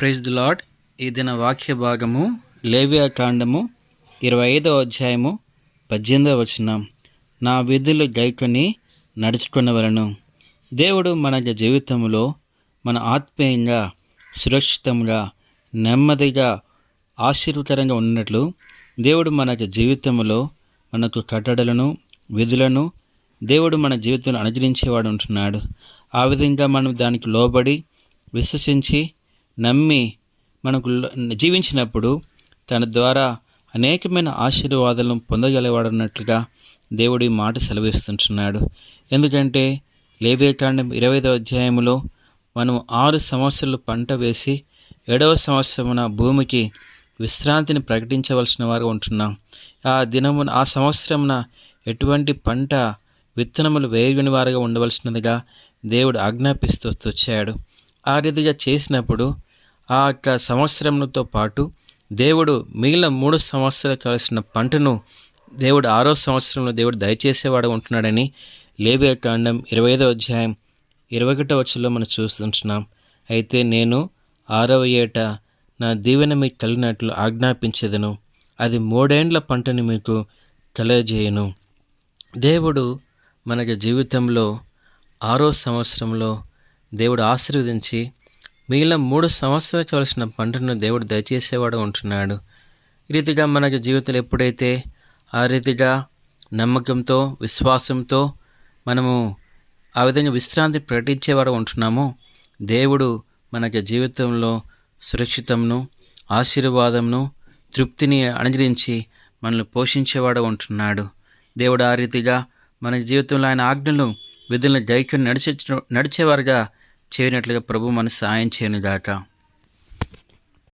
Praise the lord. ఈ దిన వాక్య భాగము లేవియా కాండము 25వ అధ్యాయము 18వ వచనం. నా విధులు గైకొని నడుచుకున్నవలను. దేవుడు మన జీవితంలో మన ఆత్మీయంగా, సురక్షితంగా, నెమ్మదిగా, ఆశీర్వకరంగా ఉన్నట్లు దేవుడు మన జీవితంలో మనకు కట్టడలను, విధులను దేవుడు మన జీవితంలో అనుగ్రహించేవాడు ఉంటున్నాడు. ఆ విధంగా మనం దానికి లోబడి విశ్వసించి నమ్మి మనకు జీవించినప్పుడు తన ద్వారా అనేకమైన ఆశీర్వాదాలను పొందగలిగేవాడన్నట్లుగా దేవుడి మాట సెలవిస్తుంటున్నాడు. ఎందుకంటే లేవియా కాండం 25వ అధ్యాయంలో మనం 6 సంవత్సరాలు పంట వేసి 7వ సంవత్సరమున భూమికి విశ్రాంతిని ప్రకటించవలసిన వారు ఉంటున్నాం. ఆ సంవత్సరమున ఎటువంటి పంట విత్తనములు వేయని వారుగా ఉండవలసినదిగా దేవుడు ఆజ్ఞాపిస్తూ వచ్చాడు. ఆ రీతిగా చేసినప్పుడు ఆ యొక్క సంవత్సరంతో పాటు దేవుడు మిగిలిన 3 సంవత్సరాలు కావాల్సిన పంటను దేవుడు 6వ సంవత్సరంలో దేవుడు దయచేసేవాడు ఉంటున్నాడని లేవియా కాండం 25వ అధ్యాయం 21వ వచనంలో మనం చూస్తుంటున్నాం. అయితే నేను 6వ ఏట నా దీవెన మీకు కలిగినట్లు ఆజ్ఞాపించేదను, అది 3 ఏండ్ల పంటను మీకు కలగజేయను. దేవుడు మనకి జీవితంలో 6వ సంవత్సరంలో దేవుడు ఆశీర్వదించి మిగిలిన 3 సంవత్సరాలు కావాల్సిన పంటను దేవుడు దయచేసేవాడు ఉంటున్నాడు. ఈ రీతిగా మనకి జీవితంలో ఎప్పుడైతే ఆ రీతిగా నమ్మకంతో, విశ్వాసంతో మనము ఆ విధంగా విశ్రాంతి ప్రకటించేవాడు ఉంటున్నామో దేవుడు మనకి జీవితంలో సురక్షితంను, ఆశీర్వాదంను, తృప్తిని అనుగ్రహించి మనల్ని పోషించేవాడు ఉంటున్నాడు. దేవుడు ఆ రీతిగా మన జీవితంలో ఆయన ఆజ్ఞలు, విధులను గైకొని నడిచేవారుగా చేయనట్లుగా ప్రభు మన సాయం చేయనుగాక.